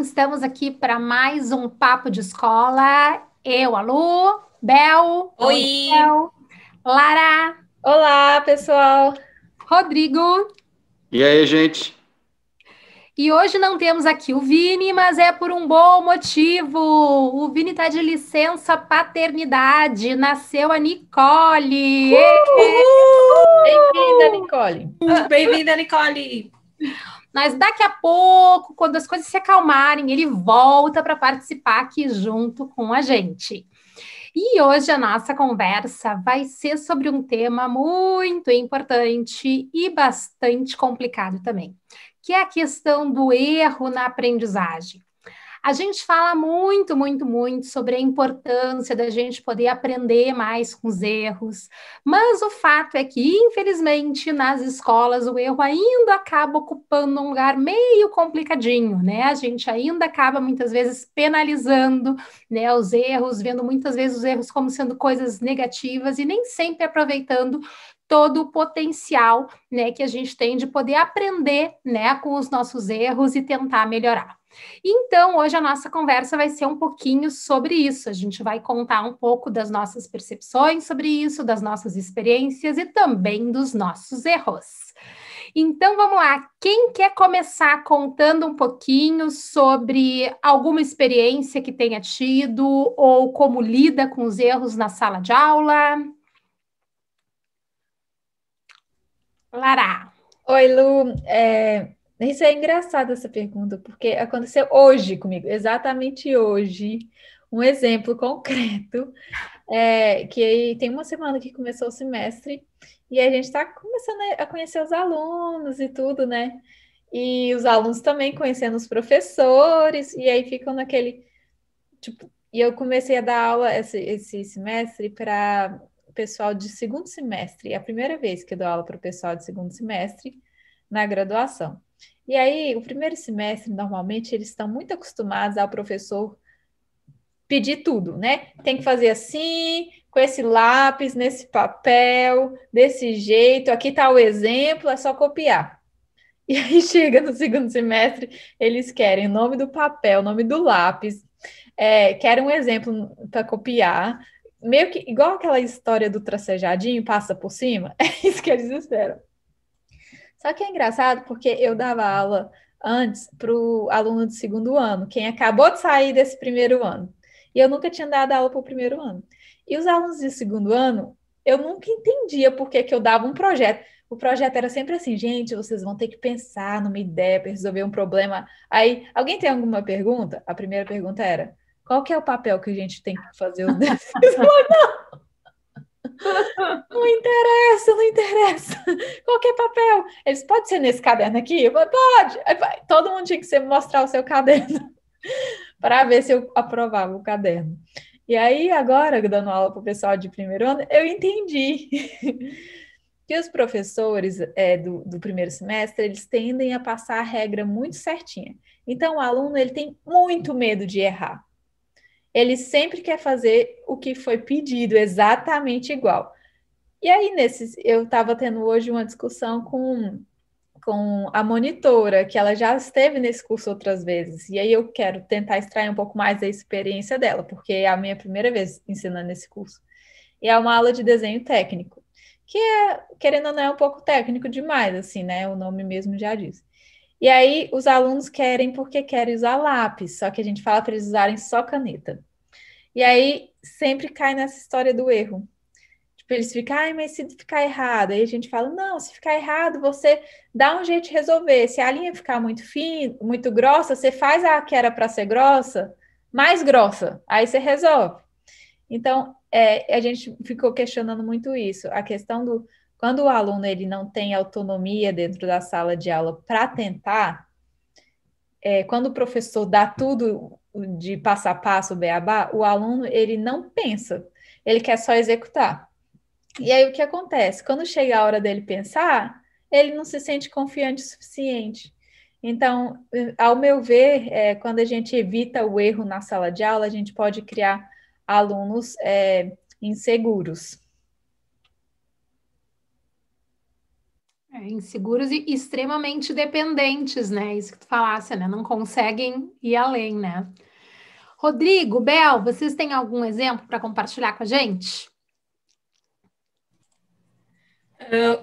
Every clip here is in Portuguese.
Estamos aqui para mais um Papo de Escola. Eu, a Lu, Bel, oi, Oi! Bel, Lara, Olá, pessoal! Rodrigo. E aí, gente? E hoje não temos aqui o Vini, mas é por um bom motivo. O Vini está de licença paternidade. Nasceu a Nicole. Ê! Uhul! Bem-vinda, Nicole! Bem-vinda, Nicole! Mas daqui a pouco, quando as coisas se acalmarem, ele volta para participar aqui junto com a gente. E hoje a nossa conversa vai ser sobre um tema muito importante e bastante complicado também, que é a questão do erro na aprendizagem. A gente fala muito, muito, muito sobre a importância da gente poder aprender mais com os erros, mas o fato é que, infelizmente, nas escolas o erro ainda acaba ocupando um lugar meio complicadinho, né? A gente ainda acaba muitas vezes penalizando, né, os erros, vendo muitas vezes os erros como sendo coisas negativas e nem sempre aproveitando todo o potencial, né, que a gente tem de poder aprender, né, com os nossos erros e tentar melhorar. Então, hoje a nossa conversa vai ser um pouquinho sobre isso. A gente vai contar um pouco das nossas percepções sobre isso, das nossas experiências e também dos nossos erros. Então, vamos lá. Quem quer começar contando um pouquinho sobre alguma experiência que tenha tido ou como lida com os erros na sala de aula? Lara. Oi, Lu! Isso é engraçado essa pergunta, porque aconteceu hoje comigo, exatamente hoje, um exemplo concreto, que aí tem uma semana que começou o semestre e a gente está começando a conhecer os alunos e tudo, né? E os alunos também conhecendo os professores, e aí ficam naquele. Tipo, e eu comecei a dar aula esse semestre para o pessoal de segundo semestre. É a primeira vez que eu dou aula para o pessoal de segundo semestre na graduação. E aí, o primeiro semestre, normalmente, eles estão muito acostumados ao professor pedir tudo, né? Tem que fazer assim, com esse lápis, nesse papel, desse jeito. Aqui está o exemplo, é só copiar. E aí chega no segundo semestre, eles querem o nome do papel, o nome do lápis, querem um exemplo para copiar, meio que igual aquela história do tracejadinho, passa por cima, é isso que eles esperam. Só que é engraçado porque eu dava aula antes para o aluno de segundo ano, quem acabou de sair desse primeiro ano. E eu nunca tinha dado aula para o primeiro ano. E os alunos de segundo ano, eu nunca entendia por que que eu dava um projeto. O projeto era sempre assim, gente, vocês vão ter que pensar numa ideia para resolver um problema. Aí, alguém tem alguma pergunta? A primeira pergunta era, qual que é o papel que a gente tem que fazer os desenhos? Não interessa, não interessa. Qualquer papel. Eles podem ser nesse caderno aqui? Eu falei, pode. Todo mundo tinha que mostrar o seu caderno para ver se eu aprovava o caderno. E aí, agora, dando aula para o pessoal de primeiro ano, eu entendi que os professores do primeiro semestre, eles tendem a passar a regra muito certinha. Então, o aluno ele tem muito medo de errar. Ele sempre quer fazer o que foi pedido, exatamente igual. E aí, eu estava tendo hoje uma discussão com a monitora, que ela já esteve nesse curso outras vezes. E aí eu quero tentar extrair um pouco mais da experiência dela, porque é a minha primeira vez ensinando esse curso. E é uma aula de desenho técnico, que é, querendo ou não, é um pouco técnico demais, assim, né? O nome mesmo já diz. E aí os alunos querem porque querem usar lápis, só que a gente fala para eles usarem só caneta. E aí sempre cai nessa história do erro. Tipo, eles ficam, ai, mas se ficar errado, aí a gente fala, não, se ficar errado, você dá um jeito de resolver. Se a linha ficar muito fina, muito grossa, você faz a que era para ser grossa, mais grossa, aí você resolve. Então, a gente ficou questionando muito isso, a questão do quando o aluno ele não tem autonomia dentro da sala de aula para tentar, quando o professor dá tudo de passo a passo, beabá, o aluno ele não pensa, ele quer só executar. E aí o que acontece? Quando chega a hora dele pensar, ele não se sente confiante o suficiente. Então, ao meu ver, quando a gente evita o erro na sala de aula, a gente pode criar alunos inseguros. Inseguros e extremamente dependentes, né? Isso que tu falasse, né? Não conseguem ir além, né? Rodrigo, Bel, vocês têm algum exemplo para compartilhar com a gente?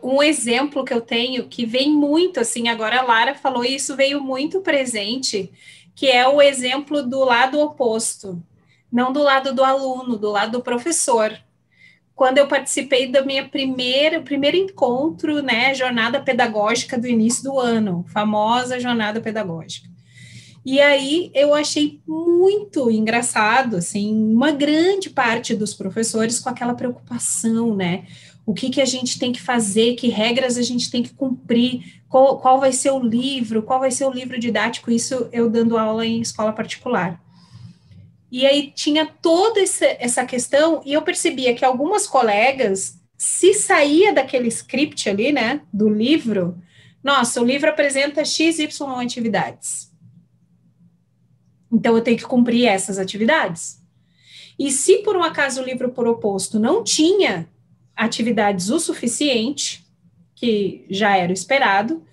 Um exemplo que eu tenho que vem muito, assim, agora a Lara falou isso, veio muito presente, que é o exemplo do lado oposto, não do lado do aluno, do lado do professor. Quando eu participei da minha primeiro encontro, né, jornada pedagógica do início do ano, famosa jornada pedagógica. E aí eu achei muito engraçado, assim, uma grande parte dos professores com aquela preocupação, né? O que a gente tem que fazer, que regras a gente tem que cumprir, qual vai ser o livro, qual vai ser o livro didático, isso eu dando aula em escola particular. E aí tinha toda essa questão, e eu percebia que algumas colegas, se saía daquele script ali, né, do livro, nossa, o livro apresenta XY atividades. Então, eu tenho que cumprir essas atividades. E se, por um acaso, o livro proposto não tinha atividades o suficiente, que já era esperado,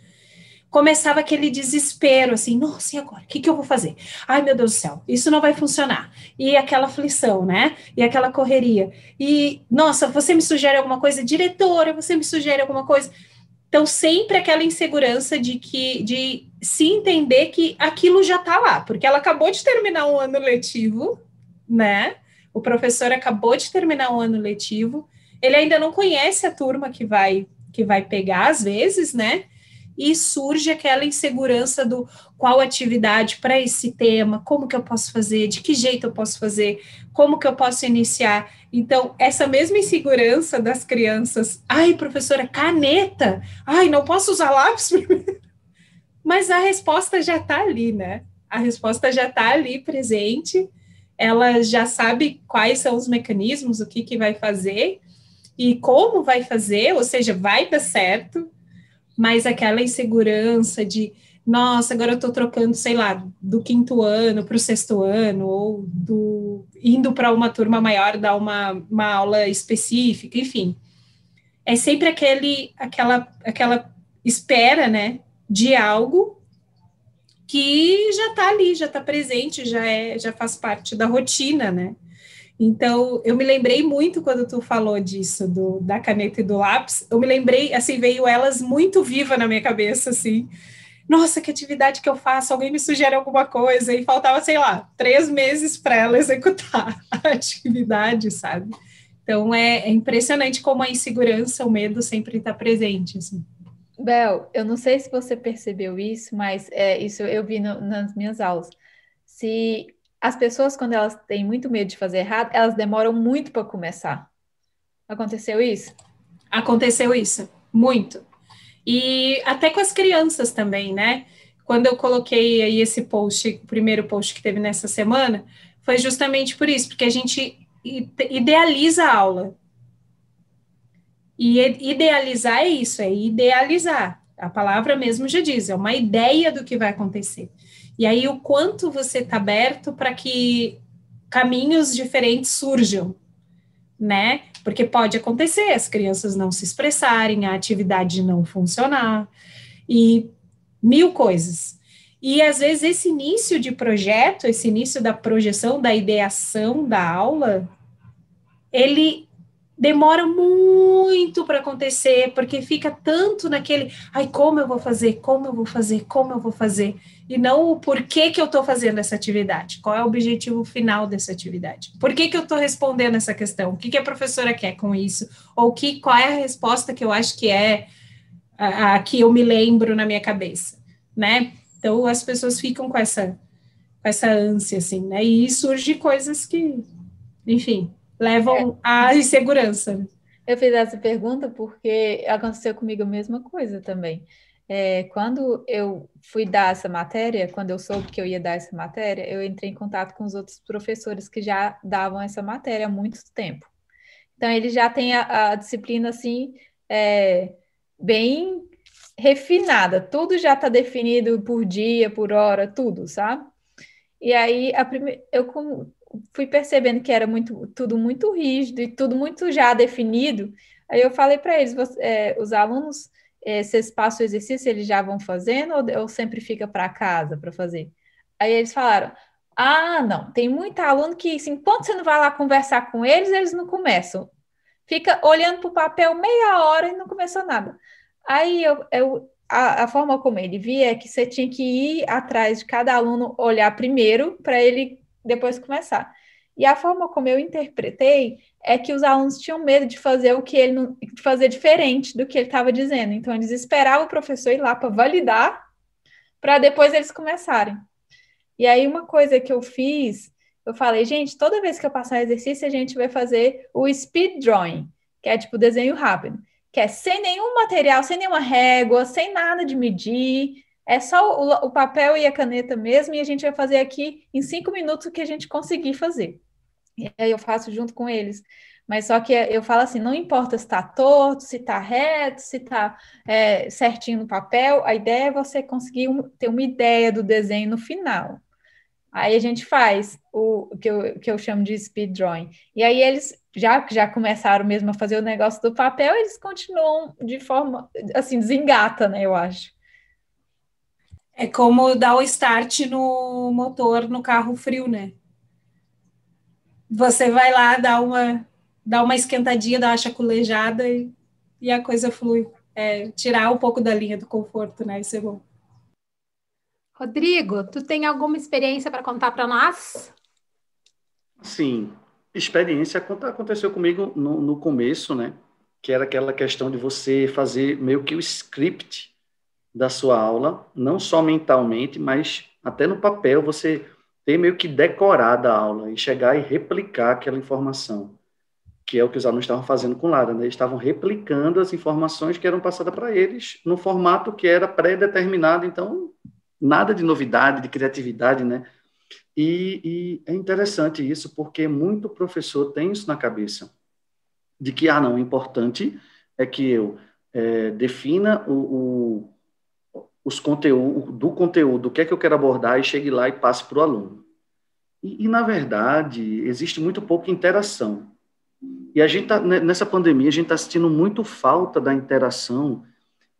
começava aquele desespero, assim, nossa, e agora? O que eu vou fazer? Ai, meu Deus do céu, isso não vai funcionar. E aquela aflição, né? E aquela correria. E, nossa, você me sugere alguma coisa? Diretora, você me sugere alguma coisa? Então, sempre aquela insegurança de se entender que aquilo já está lá, porque ela acabou de terminar um ano letivo, né? O professor acabou de terminar um ano letivo, ele ainda não conhece a turma que vai pegar, às vezes, né? E surge aquela insegurança do qual atividade para esse tema, como que eu posso fazer, de que jeito eu posso fazer, como que eu posso iniciar. Então, essa mesma insegurança das crianças, ai, professora, caneta, ai, não posso usar lápis primeiro. Mas a resposta já está ali, né? A resposta já está ali presente, ela já sabe quais são os mecanismos, o que vai fazer e como vai fazer, ou seja, vai dar certo, mas aquela insegurança de, nossa, agora eu estou trocando, sei lá, do 5º ano para o 6º ano, ou indo para uma turma maior dar uma aula específica, enfim. É sempre aquela espera, né, de algo que já está ali, já está presente, já faz parte da rotina, né? Então, eu me lembrei muito quando tu falou disso, da caneta e do lápis, eu me lembrei, assim, veio elas muito viva na minha cabeça, assim, nossa, que atividade que eu faço, alguém me sugere alguma coisa, e faltava, sei lá, 3 meses para ela executar a atividade, sabe? Então, é impressionante como a insegurança, o medo sempre está presente, assim. Bel, eu não sei se você percebeu isso, mas isso eu vi nas minhas aulas. Se as pessoas, quando elas têm muito medo de fazer errado, elas demoram muito para começar. Aconteceu isso? Aconteceu isso, muito. E até com as crianças também, né? Quando eu coloquei aí esse post, o primeiro post que teve nessa semana, foi justamente por isso, porque a gente idealiza a aula. E idealizar é isso, é idealizar. A palavra mesmo já diz, é uma ideia do que vai acontecer. E aí, o quanto você está aberto para que caminhos diferentes surjam, né? Porque pode acontecer, as crianças não se expressarem, a atividade não funcionar, e 1000 coisas. E, às vezes, esse início de projeto, esse início da projeção, da ideação da aula, ele demora muito para acontecer, porque fica tanto naquele, ai, como eu vou fazer, como eu vou fazer, como eu vou fazer, e não o porquê que eu estou fazendo essa atividade, qual é o objetivo final dessa atividade, por que eu estou respondendo essa questão, o que a professora quer com isso, ou qual é a resposta que eu acho que é a que eu me lembro na minha cabeça, né? Então, as pessoas ficam com essa ânsia, assim, né? E surge coisas que, enfim, levam à insegurança. Eu fiz essa pergunta porque aconteceu comigo a mesma coisa também. Quando eu fui dar essa matéria, quando eu soube que eu ia dar essa matéria, eu entrei em contato com os outros professores que já davam essa matéria há muito tempo. Então, eles já têm a disciplina, assim, bem refinada. Tudo já está definido por dia, por hora, tudo, sabe? E aí, fui percebendo que era tudo muito rígido e tudo muito já definido. Aí eu falei para eles, os alunos, vocês passam o exercício, eles já vão fazendo ou sempre fica para casa para fazer? Aí eles falaram, não, tem muito aluno que, assim, enquanto você não vai lá conversar com eles, eles não começam. Fica olhando para o papel meia hora e não começou nada. Aí a forma como ele via é que você tinha que ir atrás de cada aluno, olhar primeiro para ele depois começar. E a forma como eu interpretei é que os alunos tinham medo de fazer o que ele não, de fazer diferente do que ele estava dizendo. Então, eles esperavam o professor ir lá para validar, para depois eles começarem. E aí, uma coisa que eu fiz, eu falei, gente, toda vez que eu passar exercício, a gente vai fazer o speed drawing, que é tipo desenho rápido, que é sem nenhum material, sem nenhuma régua, sem nada de medir, é só o papel e a caneta mesmo, e a gente vai fazer aqui em 5 minutos o que a gente conseguir fazer. E aí eu faço junto com eles. Mas só que eu falo assim, não importa se está torto, se está reto, se está certinho no papel, a ideia é você conseguir ter uma ideia do desenho no final. Aí a gente faz o que eu chamo de speed drawing. E aí eles já começaram mesmo a fazer o negócio do papel, eles continuam de forma, assim, desengata, né, eu acho. É como dar o start no motor no carro frio, né? Você vai lá, dá uma esquentadinha, dá uma chaculejada e a coisa flui. Tirar um pouco da linha do conforto, né? Isso é bom. Rodrigo, tu tem alguma experiência para contar para nós? Sim, experiência aconteceu comigo no começo, né? Que era aquela questão de você fazer meio que o script da sua aula, não só mentalmente, mas até no papel, você ter meio que decorado a aula e chegar e replicar aquela informação, que é o que os alunos estavam fazendo com Lara, né? Eles estavam replicando as informações que eram passadas para eles no formato que era pré-determinado, então nada de novidade, de criatividade, né? E é interessante isso, porque muito professor tem isso na cabeça, de que, não, o importante é que eu defina os conteúdo, o que é que eu quero abordar e chegue lá e passe para o aluno. E, na verdade, existe muito pouca interação. E a gente nessa pandemia, a gente está sentindo muito falta da interação,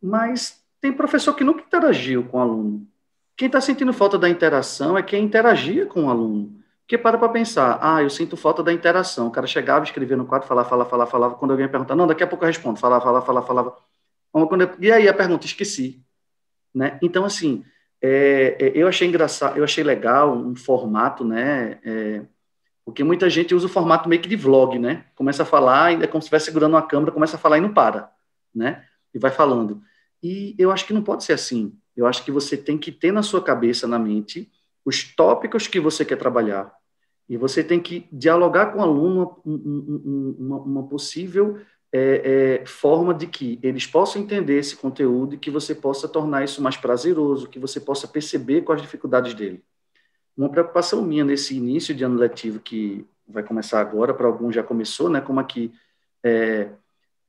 mas tem professor que nunca interagiu com o aluno. Quem está sentindo falta da interação é quem interagia com o aluno. Porque para pensar, eu sinto falta da interação. O cara chegava, escrevia no quadro, falava. Quando alguém perguntava, não, daqui a pouco eu respondo. Falava. E aí a pergunta, esqueci. Né? Então, assim, eu achei engraçado, eu achei legal um formato, né? Porque muita gente usa o formato meio que de vlog, né? Começa a falar, é como se estivesse segurando uma câmera, começa a falar e não para, né? E vai falando. E eu acho que não pode ser assim. Eu acho que você tem que ter na sua cabeça, na mente, os tópicos que você quer trabalhar. E você tem que dialogar com o aluno uma possível forma de que eles possam entender esse conteúdo e que você possa tornar isso mais prazeroso, que você possa perceber quais as dificuldades dele. Uma preocupação minha nesse início de ano letivo, que vai começar agora, para alguns já começou, né? Como aqui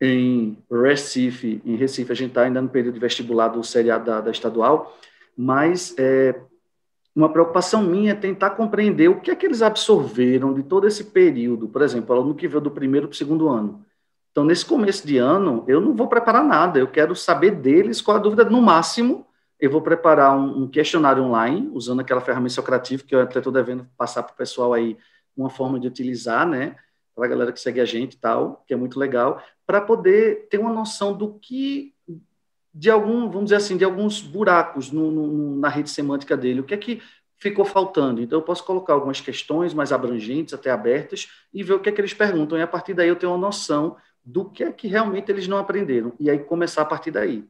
em Recife, a gente está ainda no período de vestibular do seriado da estadual, mas uma preocupação minha é tentar compreender o que é que eles absorveram de todo esse período. Por exemplo, o aluno que veio do primeiro para o segundo ano. Então, nesse começo de ano, eu não vou preparar nada, eu quero saber deles qual a dúvida. No máximo, eu vou preparar um questionário online, usando aquela ferramenta Socrative, que eu até estou devendo passar para o pessoal aí uma forma de utilizar, né, para a galera que segue a gente e tal, que é muito legal, para poder ter uma noção do que, vamos dizer assim, de alguns buracos na rede semântica dele, o que é que ficou faltando. Então, eu posso colocar algumas questões mais abrangentes, até abertas, e ver o que é que eles perguntam, e a partir daí eu tenho uma noção do que é que realmente eles não aprenderam, e aí começar a partir daí.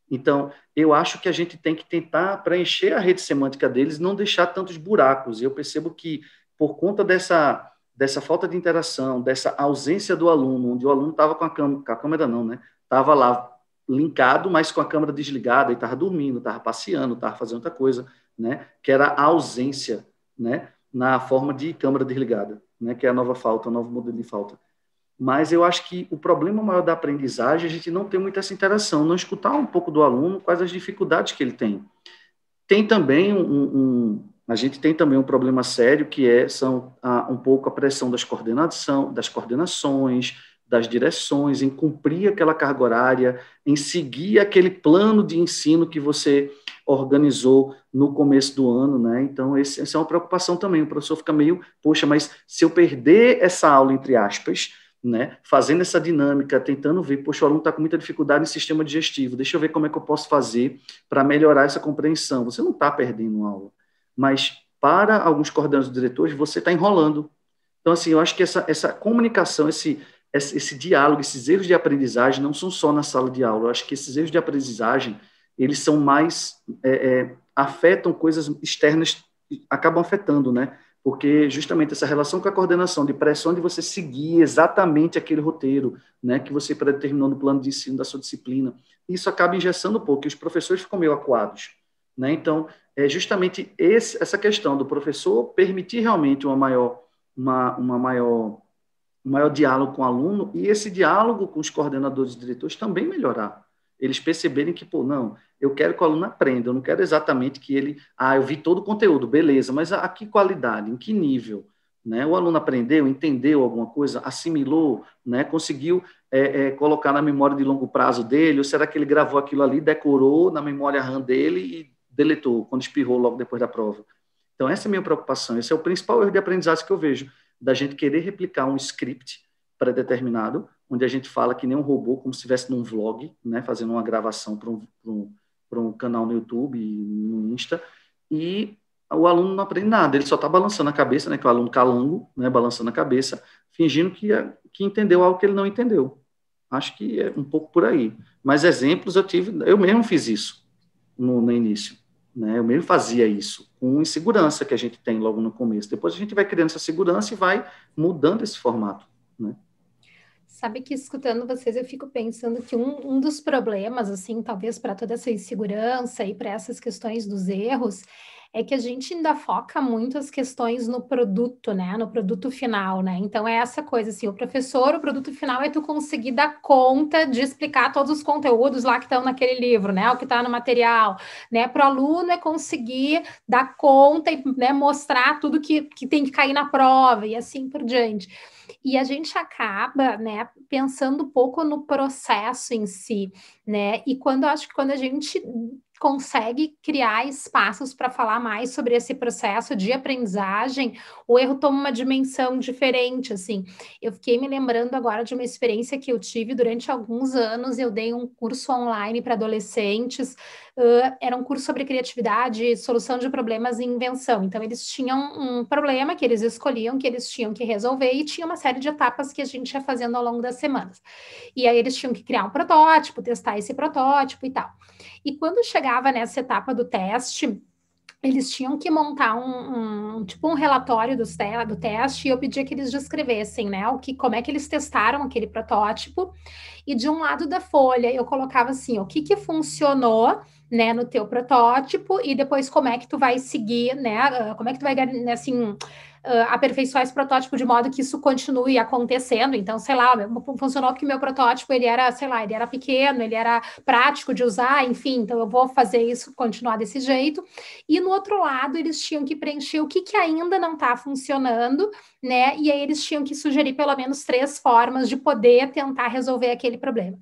Então, eu acho que a gente tem que tentar preencher a rede semântica deles, não deixar tantos buracos. E eu percebo que, por conta dessa falta de interação, dessa ausência do aluno, onde o aluno estava com a câmera não, né? Estava lá linkado, mas com a câmera desligada, e estava dormindo, estava passeando, estava fazendo outra coisa, né? Que era a ausência, né? Na forma de câmera desligada, né? Que é a nova falta, o novo modelo de falta. Mas eu acho que o problema maior da aprendizagem é a gente não ter muita essa interação, não escutar um pouco do aluno quais as dificuldades que ele tem. Tem também a gente tem também um problema sério, que são um pouco a pressão das coordenações, das direções, em cumprir aquela carga horária, em seguir aquele plano de ensino que você organizou no começo do ano, né? Então, essa é uma preocupação também. O professor fica meio, poxa, mas se eu perder essa aula, entre aspas, né, fazendo essa dinâmica, tentando ver, poxa, o aluno está com muita dificuldade em sistema digestivo, deixa eu ver como é que eu posso fazer para melhorar essa compreensão. Você não está perdendo aula, mas para alguns coordenadores diretores, você está enrolando. Então, assim, eu acho que essa comunicação, esse diálogo, esses erros de aprendizagem não são só na sala de aula. Eu acho que esses erros de aprendizagem, eles são mais, afetam coisas externas, acabam afetando, né? Porque justamente essa relação com a coordenação, de pressão de você seguir exatamente aquele roteiro, né, que você predeterminou no plano de ensino da sua disciplina, isso acaba engessando um pouco, e os professores ficam meio acuados, né? Então, é justamente essa questão do professor permitir realmente um maior diálogo com o aluno, e esse diálogo com os coordenadores e diretores também melhorar. Eles perceberem que, pô, não, eu quero que o aluno aprenda, eu não quero exatamente que ele, eu vi todo o conteúdo, beleza, mas a que qualidade, em que nível? Né? O aluno aprendeu, entendeu alguma coisa, assimilou, né? Conseguiu colocar na memória de longo prazo dele, ou será que ele gravou aquilo ali, decorou na memória RAM dele e deletou, quando espirrou logo depois da prova? Então, essa é a minha preocupação, esse é o principal erro de aprendizagem que eu vejo, da gente querer replicar um script pré-determinado, onde a gente fala que nem um robô, como se estivesse num vlog, né, fazendo uma gravação para um canal no YouTube e no Insta, e o aluno não aprende nada, ele só está balançando a cabeça, né, que é o aluno calango, né, balançando a cabeça, fingindo que entendeu algo que ele não entendeu. Acho que é um pouco por aí. Mas exemplos eu mesmo fiz isso no início. Né? Eu mesmo fazia isso, com insegurança que a gente tem logo no começo. Depois a gente vai criando essa segurança e vai mudando esse formato. Né? Sabe que, escutando vocês, eu fico pensando que um dos problemas, assim, talvez para toda essa insegurança e para essas questões dos erros, é que a gente ainda foca muito as questões no produto, né? No produto final, né? Então, é essa coisa, assim, o produto final é tu conseguir dar conta de explicar todos os conteúdos lá que estão naquele livro, né? O que está no material, né? Para o aluno é conseguir dar conta e, né, mostrar tudo que tem que cair na prova e assim por diante. E a gente acaba, né, pensando um pouco no processo em si, né? E acho que quando a gente consegue criar espaços para falar mais sobre esse processo de aprendizagem, o erro toma uma dimensão diferente, assim. Eu fiquei me lembrando agora de uma experiência que eu tive durante alguns anos. Eu dei um curso online para adolescentes, era um curso sobre criatividade, solução de problemas e invenção. Então, eles tinham um problema que eles escolhiam, que eles tinham que resolver, e tinha uma série de etapas que a gente ia fazendo ao longo das semanas. E aí, eles tinham que criar um protótipo, testar esse protótipo e tal. E quando chegava nessa etapa do teste, eles tinham que montar um relatório do teste, e eu pedia que eles descrevessem, né, como é que eles testaram aquele protótipo, e de um lado da folha eu colocava assim, o que funcionou, né, no teu protótipo, e depois como é que tu vai seguir, né, como é que tu vai, assim, aperfeiçoar esse protótipo de modo que isso continue acontecendo. Então, sei lá, funcionou porque meu protótipo, ele era, sei lá, ele era pequeno, ele era prático de usar, enfim, então eu vou fazer isso, continuar desse jeito. E no outro lado, eles tinham que preencher o que ainda não está funcionando, né, e aí eles tinham que sugerir pelo menos 3 formas de poder tentar resolver aquele problema.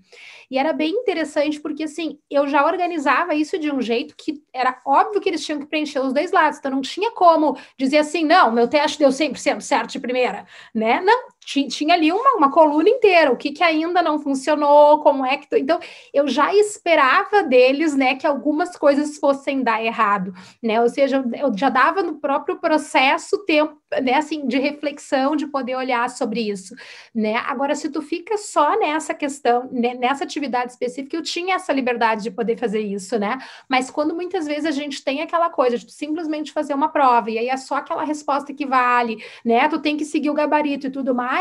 E era bem interessante porque, assim, eu já organizava isso de um jeito que era óbvio que eles tinham que preencher os 2 lados, então não tinha como dizer assim, não, meu teste deu 100% certo de primeira, né? Não, tinha ali uma coluna inteira, o que ainda não funcionou, como é que... Então, eu já esperava deles, né, que algumas coisas fossem dar errado, né? Ou seja, eu já dava no próprio processo tempo, né, assim, de reflexão, de poder olhar sobre isso, né? Agora, se tu fica só nessa questão, né, nessa atividade específica, eu tinha essa liberdade de poder fazer isso, né? Mas quando muitas vezes a gente tem aquela coisa de simplesmente fazer uma prova, e aí é só aquela resposta que vale, né? Tu tem que seguir o gabarito e tudo mais,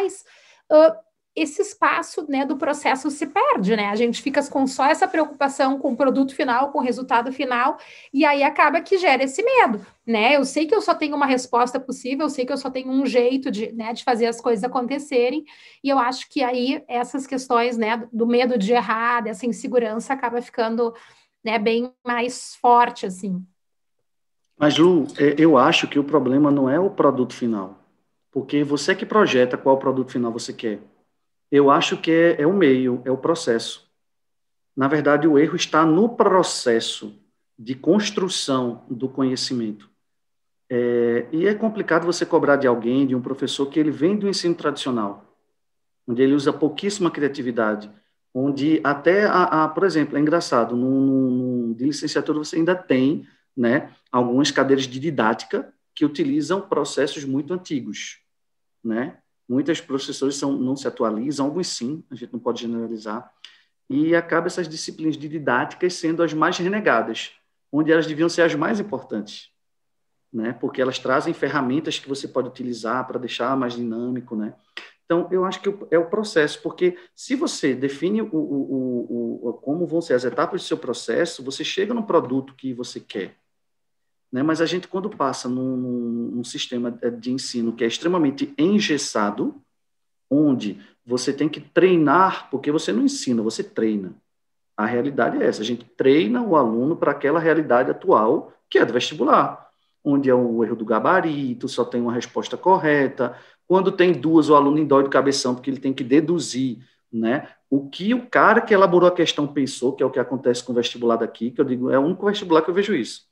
esse espaço, né, do processo se perde, né? A gente fica com só essa preocupação com o produto final, com o resultado final, e aí acaba que gera esse medo, né? Eu sei que eu só tenho uma resposta possível, eu sei que eu só tenho um jeito de fazer as coisas acontecerem, e eu acho que aí essas questões, né, do medo de errar, dessa insegurança, acaba ficando, né, bem mais forte, assim. Mas, Lu, eu acho que o problema não é o produto final, porque você que projeta qual produto final você quer. Eu acho que é o meio, é o processo. Na verdade, o erro está no processo de construção do conhecimento. E é complicado você cobrar de alguém, de um professor, que ele vem do ensino tradicional, onde ele usa pouquíssima criatividade, onde até, por exemplo, é engraçado, de licenciatura você ainda tem, né, algumas cadeiras de didática que utilizam processos muito antigos, né? Muitos professores não se atualizam, alguns sim, a gente não pode generalizar, e acaba essas disciplinas de didáticas sendo as mais renegadas, onde elas deviam ser as mais importantes, né? Porque elas trazem ferramentas que você pode utilizar para deixar mais dinâmico, né? Então, eu acho que é o processo, porque se você define como vão ser as etapas do seu processo, você chega no produto que você quer, né? Mas a gente, quando passa num sistema de ensino que é extremamente engessado, onde você tem que treinar, porque você não ensina, você treina. A realidade é essa, a gente treina o aluno para aquela realidade atual, que é do vestibular, onde é o erro do gabarito, só tem uma resposta correta. Quando tem duas, o aluno endói do cabeção, porque ele tem que deduzir, né, o que o cara que elaborou a questão pensou, que é o que acontece com o vestibular daqui, que eu digo, é o único vestibular que eu vejo isso,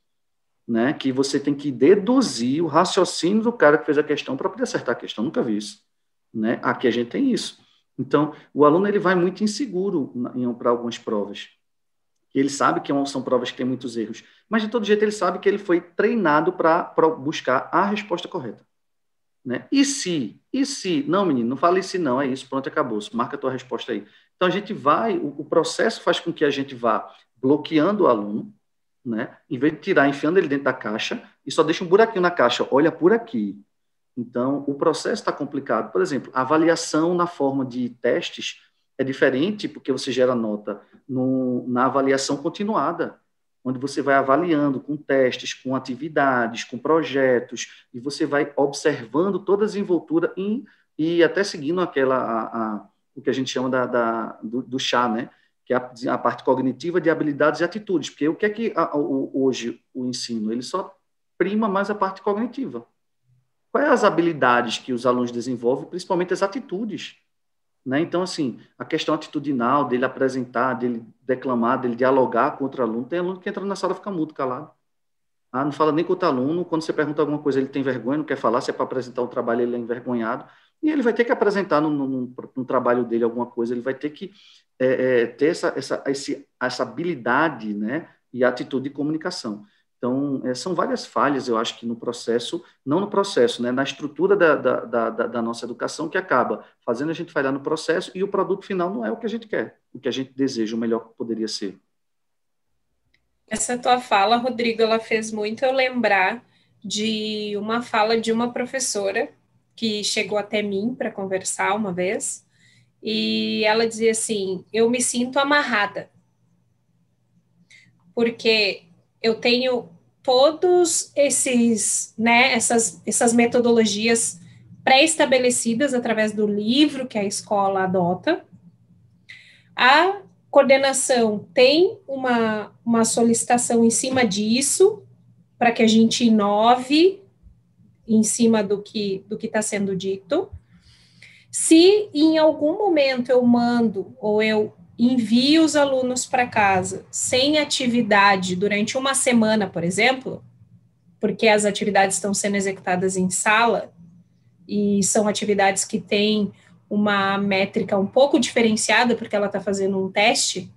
né, que você tem que deduzir o raciocínio do cara que fez a questão para poder acertar a questão. Nunca vi isso, né? Aqui a gente tem isso. Então, o aluno ele vai muito inseguro para algumas provas. Ele sabe que são provas que têm muitos erros, mas de todo jeito ele sabe que ele foi treinado para buscar a resposta correta, né? E se, não, menino, não fala isso não, é isso, pronto, acabou, marca a tua resposta aí. Então a gente vai, o processo faz com que a gente vá bloqueando o aluno, né? Em vez de tirar, enfiando ele dentro da caixa, e só deixa um buraquinho na caixa, olha por aqui. Então, o processo está complicado. Por exemplo, a avaliação na forma de testes é diferente, porque você gera nota na avaliação continuada, onde você vai avaliando com testes, com atividades, com projetos, e você vai observando toda a desenvoltura e até seguindo o que a gente chama do chá, né? Que é a parte cognitiva de habilidades e atitudes. Porque o que é que hoje o ensino? Ele só prima mais a parte cognitiva. Quais as habilidades que os alunos desenvolvem, principalmente as atitudes, né? Então, assim, a questão atitudinal, dele apresentar, dele declamar, dele dialogar com outro aluno. Tem aluno que entra na sala e fica mudo, calado. Não fala nem com outro aluno. Quando você pergunta alguma coisa, ele tem vergonha, não quer falar. Se é para apresentar um trabalho, ele é envergonhado. E ele vai ter que apresentar no trabalho dele alguma coisa. Ele vai ter que ter essa habilidade, né? E atitude de comunicação. Então, são várias falhas, eu acho que no processo, não no processo, né, na estrutura da nossa educação, que acaba fazendo a gente falhar no processo e o produto final não é o que a gente quer, o que a gente deseja, o melhor que poderia ser. Essa tua fala, Rodrigo, ela fez muito eu lembrar de uma fala de uma professora que chegou até mim para conversar uma vez, e ela dizia assim, eu me sinto amarrada, porque eu tenho todos esses, né, essas metodologias pré-estabelecidas através do livro que a escola adota. A coordenação tem uma solicitação em cima disso, para que a gente inove em cima do que está sendo dito. Se em algum momento eu mando ou eu envio os alunos para casa sem atividade durante uma semana, por exemplo, porque as atividades estão sendo executadas em sala e são atividades que têm uma métrica um pouco diferenciada, porque ela está fazendo um teste,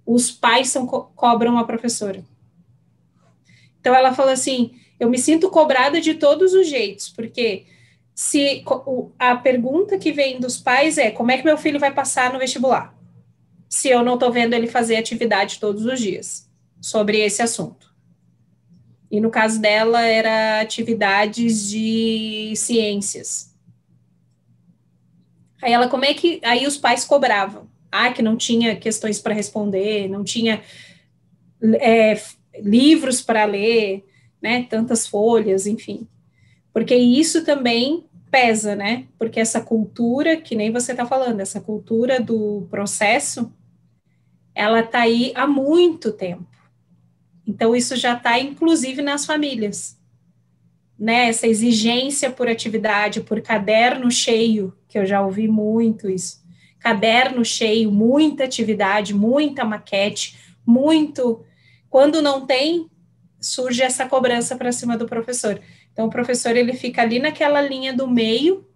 os pais cobram a professora. Então, ela fala assim, eu me sinto cobrada de todos os jeitos, porque se a pergunta que vem dos pais é, como é que meu filho vai passar no vestibular? Se eu não estou vendo ele fazer atividade todos os dias sobre esse assunto. E no caso dela, era atividades de ciências. Aí ela, aí os pais cobravam. Que não tinha questões para responder, não tinha livros para ler, né? Tantas folhas, enfim. Porque isso também pesa, né? Porque essa cultura, que nem você está falando, essa cultura do processo, ela está aí há muito tempo. Então, isso já está, inclusive, nas famílias. Né? Essa exigência por atividade, por caderno cheio, que eu já ouvi muito isso. caderno cheio, muita atividade, muita maquete, muito. Quando não tem, surge essa cobrança para cima do professor. Então, o professor, ele fica ali naquela linha do meio,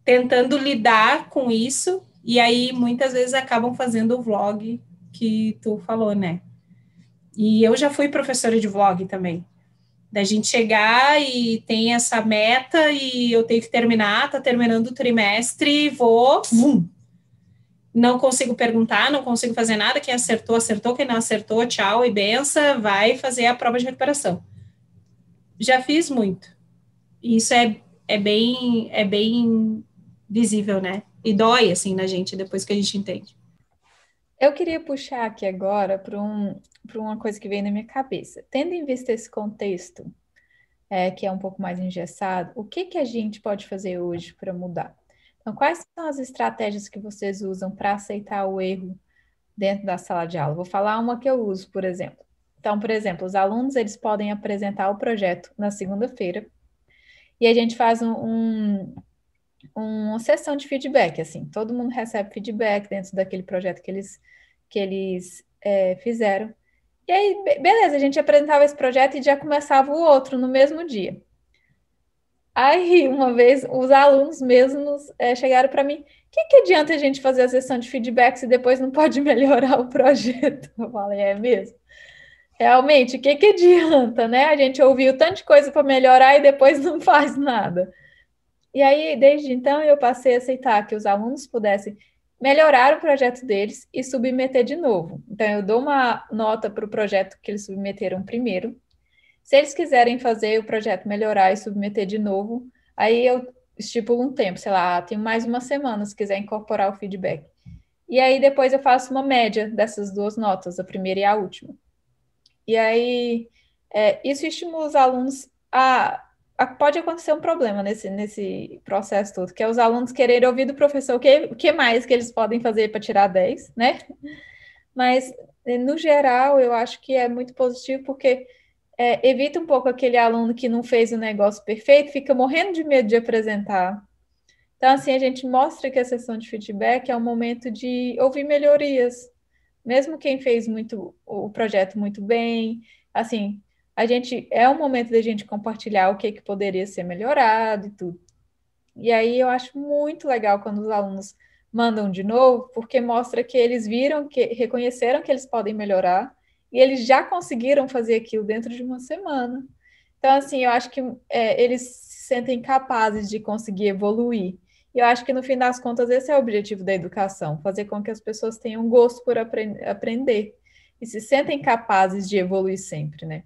tentando lidar com isso, e aí, muitas vezes, acabam fazendo o vlog que tu falou, né? E eu já fui professora de vlog também. Da gente chegar e tem essa meta e eu tenho que terminar, tá terminando o trimestre, vou, não consigo perguntar, não consigo fazer nada, quem acertou, acertou, quem não acertou, tchau e benção, vai fazer a prova de recuperação. Já fiz muito. Isso é bem visível, né? E dói, assim, na gente, depois que a gente entende. Eu queria puxar aqui agora para uma coisa que veio na minha cabeça. Tendo em vista esse contexto, que é um pouco mais engessado, o que a gente pode fazer hoje para mudar? Então, quais são as estratégias que vocês usam para aceitar o erro dentro da sala de aula? Vou falar uma que eu uso, por exemplo. Então, por exemplo, os alunos eles podem apresentar o projeto na segunda-feira e a gente faz uma sessão de feedback, assim, todo mundo recebe feedback dentro daquele projeto que eles fizeram. E aí, beleza, a gente apresentava esse projeto e já começava o outro no mesmo dia. Aí, uma vez, os alunos mesmos chegaram para mim, o que adianta a gente fazer a sessão de feedback se depois não pode melhorar o projeto? Eu falei, é mesmo? Realmente, o que adianta, né? A gente ouviu tanta coisa para melhorar e depois não faz nada. E aí, desde então, eu passei a aceitar que os alunos pudessem melhorar o projeto deles e submeter de novo. Então, eu dou uma nota para o projeto que eles submeteram primeiro. Se eles quiserem fazer o projeto melhorar e submeter de novo, aí eu estipulo um tempo, sei lá, tenho mais uma semana se quiser incorporar o feedback. E aí, depois eu faço uma média dessas duas notas, a primeira e a última. E aí, isso estimula os alunos pode acontecer um problema nesse processo todo, que é os alunos quererem ouvir do professor o que mais que eles podem fazer para tirar 10, né? Mas, no geral, eu acho que é muito positivo, porque evita um pouco aquele aluno que não fez o negócio perfeito, fica morrendo de medo de apresentar. Então, assim, a gente mostra que a sessão de feedback é um momento de ouvir melhorias. Mesmo quem fez o projeto muito bem, assim, é um momento da gente compartilhar o que poderia ser melhorado e tudo. E aí eu acho muito legal quando os alunos mandam de novo, porque mostra que eles reconheceram que eles podem melhorar e eles já conseguiram fazer aquilo dentro de uma semana. Então, assim, eu acho que eles se sentem capazes de conseguir evoluir. E eu acho que, no fim das contas, esse é o objetivo da educação, fazer com que as pessoas tenham gosto por aprender e se sentem capazes de evoluir sempre, né?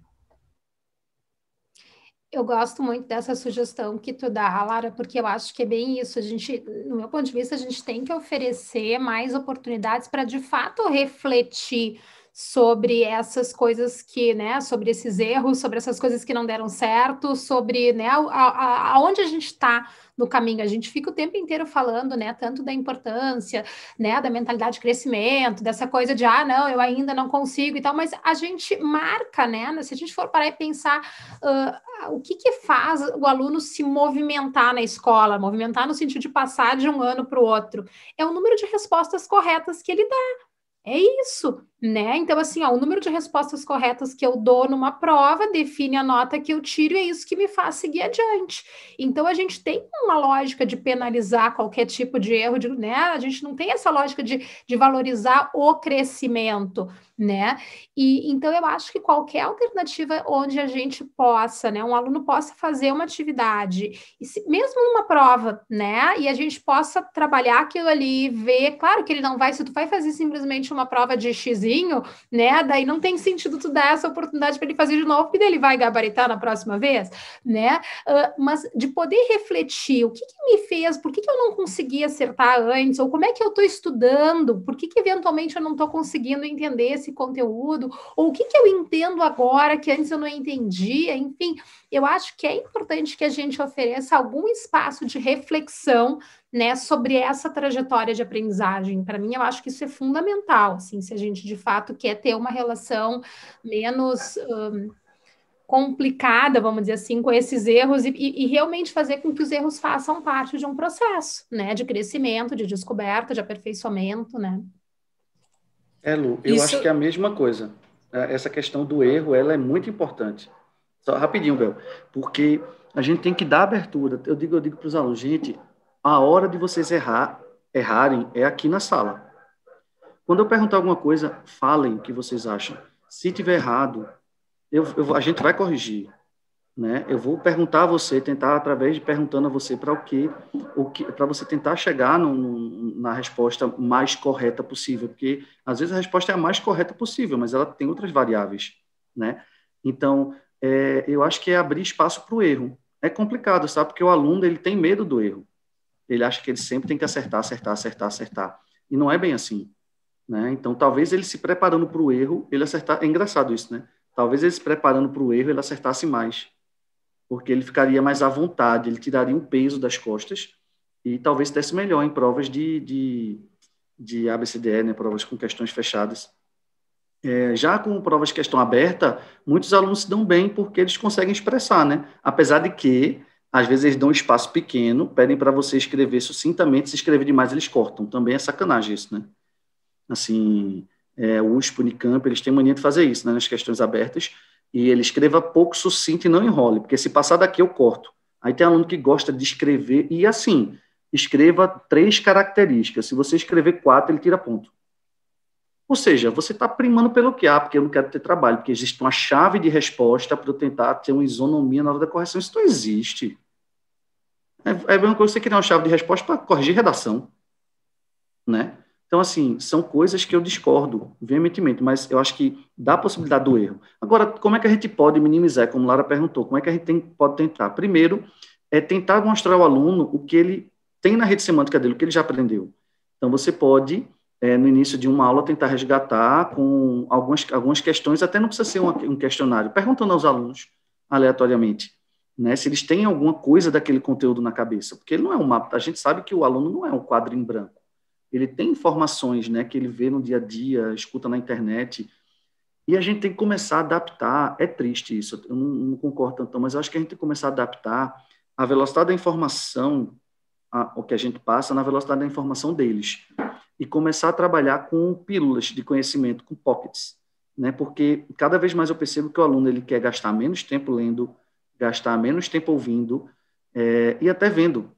Eu gosto muito dessa sugestão que tu dá, Lara, porque eu acho que é bem isso. A gente, no meu ponto de vista, a gente tem que oferecer mais oportunidades para, de fato, refletir sobre essas coisas que, né, sobre esses erros, sobre essas coisas que não deram certo, sobre, né, aonde a gente está no caminho. A gente fica o tempo inteiro falando, né, tanto da importância, né, da mentalidade de crescimento, dessa coisa de, não, eu ainda não consigo e tal, mas a gente marca, né, se a gente for parar e pensar o que faz o aluno se movimentar na escola, movimentar no sentido de passar de um ano para o outro, é o número de respostas corretas que ele dá. É isso, né? Então, assim, o número de respostas corretas que eu dou numa prova define a nota que eu tiro e é isso que me faz seguir adiante. Então, a gente tem uma lógica de penalizar qualquer tipo de erro, né? A gente não tem essa lógica de valorizar o crescimento, né? E então, eu acho que qualquer alternativa onde a gente possa, né? Um aluno possa fazer uma atividade, mesmo numa prova, né? E a gente possa trabalhar aquilo ali, ver, claro que ele não vai, se tu vai fazer simplesmente uma prova de xizinho, né? Daí não tem sentido tu dar essa oportunidade para ele fazer de novo, porque ele vai gabaritar na próxima vez, né? Mas de poder refletir, o que me fez, por que eu não consegui acertar antes, ou como é que eu estou estudando, por que eventualmente eu não estou conseguindo entender esse conteúdo, ou o que eu entendo agora que antes eu não entendia, enfim, eu acho que é importante que a gente ofereça algum espaço de reflexão, né, sobre essa trajetória de aprendizagem. Para mim, eu acho que isso é fundamental, assim, se a gente de fato quer ter uma relação menos complicada, vamos dizer assim, com esses erros e realmente fazer com que os erros façam parte de um processo, né? De crescimento, de descoberta, de aperfeiçoamento, né? Lu, eu acho que é a mesma coisa. Essa questão do erro, ela é muito importante. Só rapidinho, Bel, porque a gente tem que dar abertura. Eu digo para os alunos, gente, a hora de vocês errarem é aqui na sala. Quando eu perguntar alguma coisa, falem o que vocês acham. Se tiver errado, a gente vai corrigir, né? Eu vou perguntar a você, tentar através de perguntando a você para você tentar chegar na resposta mais correta possível, porque às vezes a resposta é a mais correta possível, mas ela tem outras variáveis, né? Então, eu acho que é abrir espaço para o erro. É complicado, sabe? Porque o aluno, ele tem medo do erro. Ele acha que ele sempre tem que acertar. E não é bem assim, né? Então, talvez ele se preparando para o erro, ele acertar. É engraçado isso, né? Talvez ele se preparando para o erro, ele acertasse mais, porque ele ficaria mais à vontade, ele tiraria um peso das costas e talvez desse melhor em provas de ABCDE, né? Provas com questões fechadas. Já com provas de questão aberta, muitos alunos se dão bem porque eles conseguem expressar, né? Apesar de que, às vezes, eles dão um espaço pequeno, pedem para você escrever sucintamente, se escrever demais, eles cortam. Também é sacanagem isso, né? Assim, o USP, Unicamp, eles têm mania de fazer isso, né? Nas questões abertas, e ele escreva pouco, sucinto e não enrole, porque se passar daqui eu corto. Aí tem aluno que gosta de escrever, e assim, escreva 3 características. Se você escrever 4, ele tira ponto. Ou seja, você está primando pelo que há, porque eu não quero ter trabalho, porque existe uma chave de resposta para eu tentar ter uma isonomia na hora da correção. Isso não existe. É a mesma coisa que você criar uma chave de resposta para corrigir redação, né? Então, assim, são coisas que eu discordo veementemente, mas eu acho que dá a possibilidade do erro. Agora, como é que a gente pode minimizar, como Lara perguntou, como é que a gente pode tentar? Primeiro, tentar mostrar ao aluno o que ele tem na rede semântica dele, o que ele já aprendeu. Então, você pode, no início de uma aula, tentar resgatar com algumas questões, até não precisa ser um questionário, perguntando aos alunos, aleatoriamente, né, se eles têm alguma coisa daquele conteúdo na cabeça, porque ele não é um mapa, a gente sabe que o aluno não é um quadro em branco, ele tem informações, né, que ele vê no dia a dia, escuta na internet, e a gente tem que começar a adaptar, é triste isso, eu não concordo tanto, mas eu acho que a gente tem que começar a adaptar a velocidade da informação, o que a gente passa, na velocidade da informação deles, e começar a trabalhar com pílulas de conhecimento, com pockets, né, porque cada vez mais eu percebo que o aluno ele quer gastar menos tempo lendo, gastar menos tempo ouvindo, e até vendo,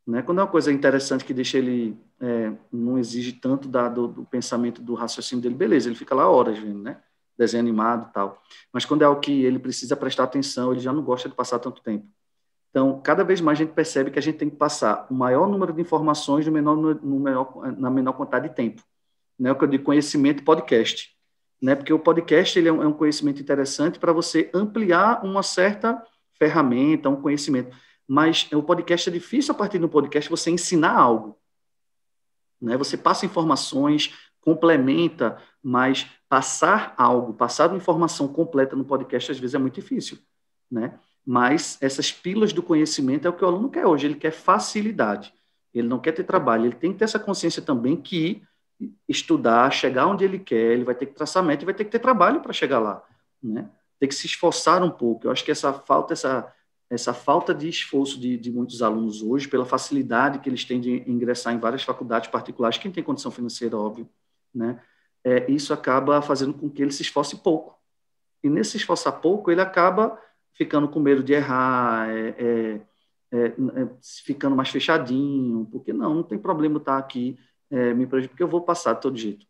né? Quando é uma coisa interessante que deixa ele, não exige tanto do pensamento, do raciocínio dele, beleza, ele fica lá horas vendo, né? Desenho animado e tal. Mas quando é algo que ele precisa prestar atenção, ele já não gosta de passar tanto tempo. Então, cada vez mais a gente percebe que a gente tem que passar o maior número de informações na menor quantidade de tempo. Né? O que eu digo, conhecimento podcast. Né? Porque o podcast ele é um conhecimento interessante para você ampliar uma certa ferramenta, um conhecimento. Mas o podcast é difícil, a partir do podcast, você ensinar algo. Né? Você passa informações, complementa, mas passar uma informação completa no podcast, às vezes, é muito difícil. Né? Mas essas pílulas do conhecimento é o que o aluno quer hoje, ele quer facilidade. Ele não quer ter trabalho, ele tem que ter essa consciência também que estudar, chegar onde ele quer, ele vai ter que traçar meta e vai ter que ter trabalho para chegar lá. Né? Tem que se esforçar um pouco. Eu acho que essa falta de esforço de muitos alunos hoje, pela facilidade que eles têm de ingressar em várias faculdades particulares, quem tem condição financeira, óbvio, né? Isso acaba fazendo com que ele se esforce pouco. E nesse se esforçar pouco, ele acaba ficando com medo de errar, ficando mais fechadinho, porque não tem problema eu estar aqui me prejudicar, porque eu vou passar de todo jeito,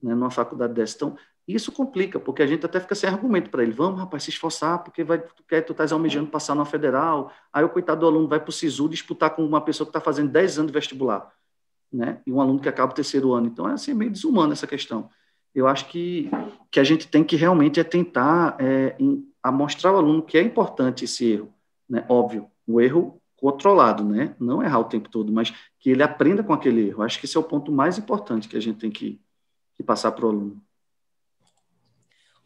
né, numa faculdade dessa. Então, isso complica, porque a gente até fica sem argumento para ele. Vamos, rapaz, se esforçar, porque tu estás almejando passar numa federal, aí o coitado do aluno vai para o SISU disputar com uma pessoa que está fazendo 10 anos de vestibular, né? E um aluno que acaba o 3º ano. Então, é assim, meio desumano essa questão. Eu acho que a gente tem que realmente tentar a mostrar ao aluno que é importante esse erro, né? Óbvio, o erro controlado, né? Não errar o tempo todo, mas que ele aprenda com aquele erro. Acho que esse é o ponto mais importante que a gente tem que passar para o aluno.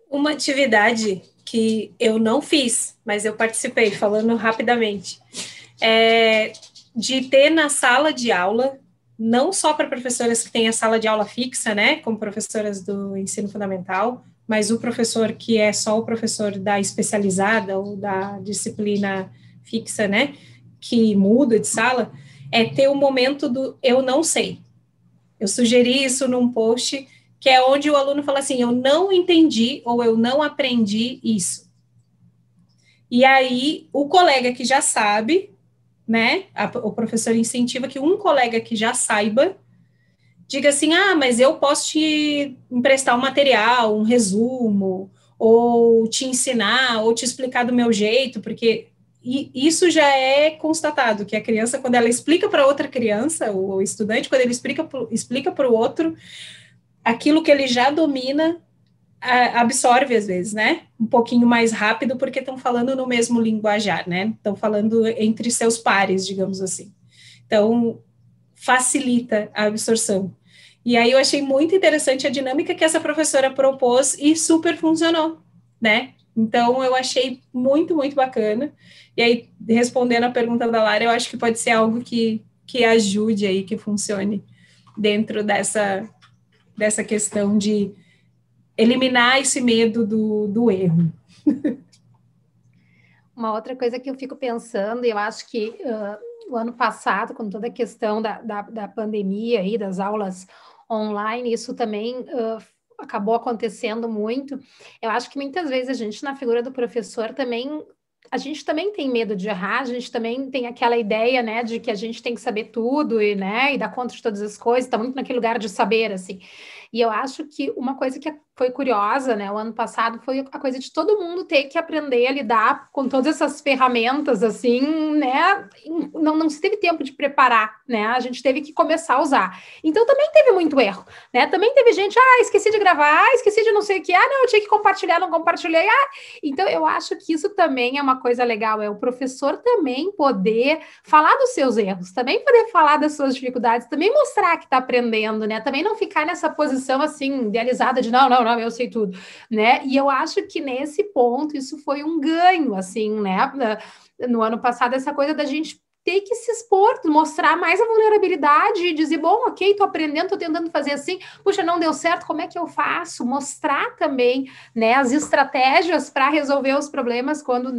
Uma atividade que eu não fiz, mas eu participei, falando rapidamente, de ter na sala de aula, não só para professoras que têm a sala de aula fixa, né, como professoras do ensino fundamental, mas o professor que é só o professor da especializada ou da disciplina fixa, né, que muda de sala, é ter o momento do eu não sei. Eu sugeri isso num post, que é onde o aluno fala assim, eu não entendi ou eu não aprendi isso. E aí, o colega que já sabe, né, o professor incentiva que um colega que já saiba, diga assim, mas eu posso te emprestar um material, um resumo, ou te ensinar, ou te explicar do meu jeito, porque isso já é constatado, que a criança, quando ela explica para outra criança, o estudante, quando ele explica para o outro, aquilo que ele já domina, absorve às vezes, né? Um pouquinho mais rápido, porque estão falando no mesmo linguajar, né? Estão falando entre seus pares, digamos assim. Então, facilita a absorção. E aí eu achei muito interessante a dinâmica que essa professora propôs e super funcionou, né? Então, eu achei muito, muito bacana. E aí, respondendo a pergunta da Lara, eu acho que pode ser algo que ajude aí, que funcione dentro dessa questão de eliminar esse medo do erro. Uma outra coisa que eu fico pensando, e eu acho que o ano passado, com toda a questão da pandemia e das aulas online, isso também acabou acontecendo muito. Eu acho que muitas vezes a gente, na figura do professor, a gente também tem medo de errar, a gente também tem aquela ideia, né, de que a gente tem que saber tudo e, né, e dar conta de todas as coisas, está muito naquele lugar de saber, assim. E eu acho que uma coisa que foi curiosa, né, o ano passado, foi a coisa de todo mundo ter que aprender a lidar com todas essas ferramentas, assim, né, não se teve tempo de preparar, né, a gente teve que começar a usar. Então, também teve muito erro, né, também teve gente, esqueci de gravar, esqueci de não sei o que, não, eu tinha que compartilhar, não compartilhei, Então, eu acho que isso também é uma coisa legal, é o professor também poder falar dos seus erros, também poder falar das suas dificuldades, também mostrar que está aprendendo, né, também não ficar nessa posição, assim, idealizada de não, eu sei tudo, né? E eu acho que nesse ponto isso foi um ganho, assim, né? No ano passado, essa coisa da gente ter que se expor, mostrar mais a vulnerabilidade e dizer, bom, ok, tô aprendendo, tô tentando fazer assim, puxa, não deu certo, como é que eu faço? Mostrar também, né, as estratégias para resolver os problemas quando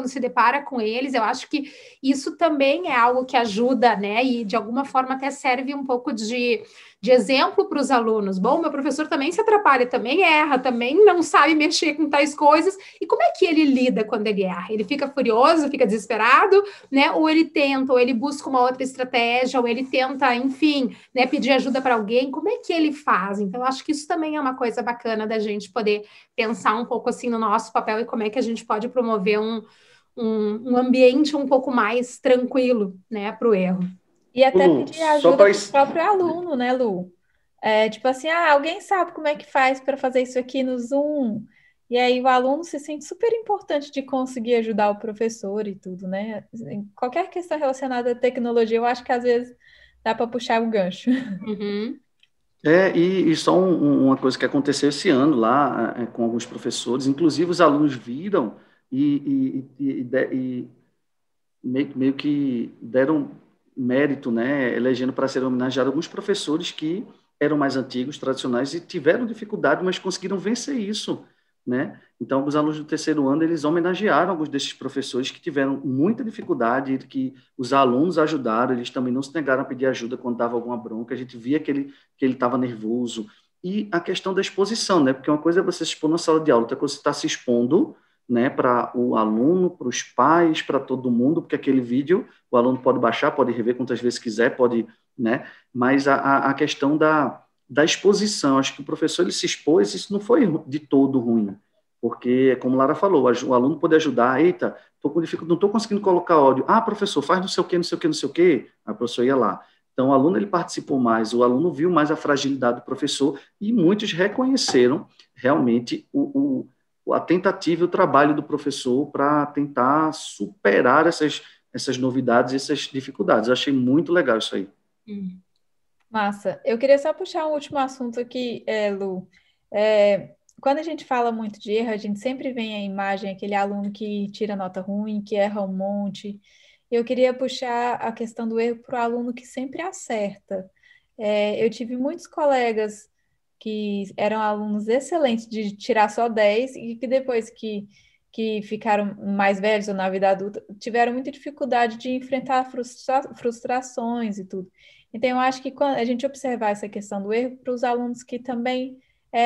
se depara com eles. Eu acho que isso também é algo que ajuda, né, e de alguma forma até serve um pouco de exemplo para os alunos. Bom, meu professor também se atrapalha, também erra, também não sabe mexer com tais coisas. E como é que ele lida quando ele erra? Ele fica furioso, fica desesperado, né? Ou ele tenta, ou ele busca uma outra estratégia, ou ele tenta, enfim, né, pedir ajuda para alguém. Como é que ele faz? Então, acho que isso também é uma coisa bacana da gente poder pensar um pouco assim no nosso papel e como é que a gente pode promover um ambiente um pouco mais tranquilo, né, para o erro. E até Lu, pedir só ajuda para. do próprio aluno, né, Lu? Tipo assim, alguém sabe como é que faz para fazer isso aqui no Zoom? E aí o aluno se sente super importante de conseguir ajudar o professor e tudo, né? Em qualquer questão relacionada à tecnologia, eu acho que às vezes dá para puxar o gancho. Uhum. E só uma coisa que aconteceu esse ano lá com alguns professores, inclusive os alunos viram e meio que deram mérito, né, elegendo para ser homenageado alguns professores que eram mais antigos, tradicionais, e tiveram dificuldade, mas conseguiram vencer isso, né? Então, os alunos do terceiro ano, eles homenagearam alguns desses professores que tiveram muita dificuldade, que os alunos ajudaram, eles também não se negaram a pedir ajuda quando dava alguma bronca, a gente via que ele estava nervoso. E a questão da exposição, né? Porque uma coisa é você se expor na sala de aula, outra coisa é você está se expondo, né, para o aluno, para os pais, para todo mundo, porque aquele vídeo o aluno pode baixar, pode rever quantas vezes quiser, pode, né, mas a questão da exposição, acho que o professor ele se expôs, isso não foi de todo ruim, porque, como Lara falou, o aluno pode ajudar, eita, tô com dificuldade, não estou conseguindo colocar áudio, professor, faz não sei o quê, não sei o quê, não sei o quê, a professora ia lá. Então, o aluno ele participou mais, o aluno viu mais a fragilidade do professor e muitos reconheceram realmente a tentativa e o trabalho do professor para tentar superar essas novidades, essas dificuldades. Eu achei muito legal isso aí. Massa. Eu queria só puxar um último assunto aqui, Lu. Quando a gente fala muito de erro, a gente sempre vem a imagem, aquele aluno que tira nota ruim, que erra um monte. Eu queria puxar a questão do erro para o aluno que sempre acerta. Eu tive muitos colegas que eram alunos excelentes de tirar só 10 e que depois que ficaram mais velhos ou na vida adulta, tiveram muita dificuldade de enfrentar frustrações e tudo. Então, eu acho que quando a gente observar essa questão do erro para os alunos que também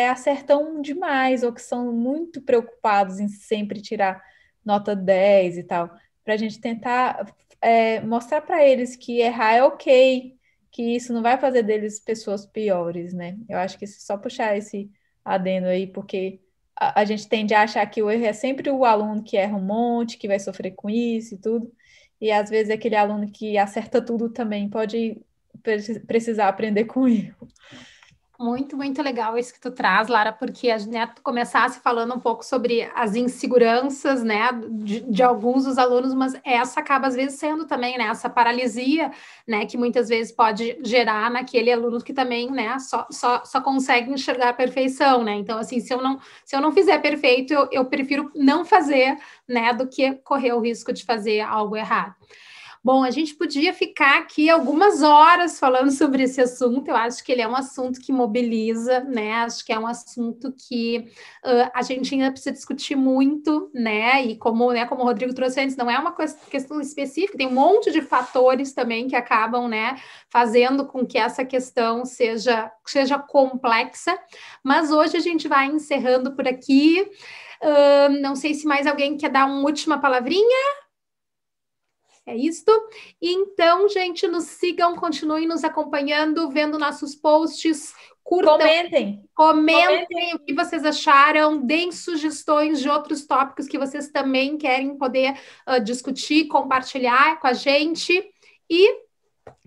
acertam demais ou que são muito preocupados em sempre tirar nota 10 e tal, para a gente tentar mostrar para eles que errar é ok, que isso não vai fazer deles pessoas piores, né? Eu acho que só puxar esse adendo aí, porque a gente tende a achar que o erro é sempre o aluno que erra um monte, que vai sofrer com isso e tudo, e às vezes aquele aluno que acerta tudo também pode precisar aprender com erro. Muito, muito legal isso que tu traz, Lara, porque tu começasse falando um pouco sobre as inseguranças, né, de alguns dos alunos, mas essa acaba às vezes sendo também, né, essa paralisia, né, que muitas vezes pode gerar naquele aluno que também, né, só consegue enxergar a perfeição, né, então assim, se eu não fizer perfeito, eu prefiro não fazer, né, do que correr o risco de fazer algo errado. Bom, a gente podia ficar aqui algumas horas falando sobre esse assunto. Eu acho que ele é um assunto que mobiliza, né? Acho que é um assunto que a gente ainda precisa discutir muito, né? E como o Rodrigo trouxe antes, não é uma questão específica, tem um monte de fatores também que acabam, né, fazendo com que essa questão seja complexa. Mas hoje a gente vai encerrando por aqui. Não sei se mais alguém quer dar uma última palavrinha. É isto. Então, gente, nos sigam, continuem nos acompanhando, vendo nossos posts, curtam, comentem o que vocês acharam, deem sugestões de outros tópicos que vocês também querem poder discutir, compartilhar com a gente. E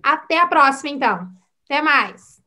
até a próxima, então. Até mais!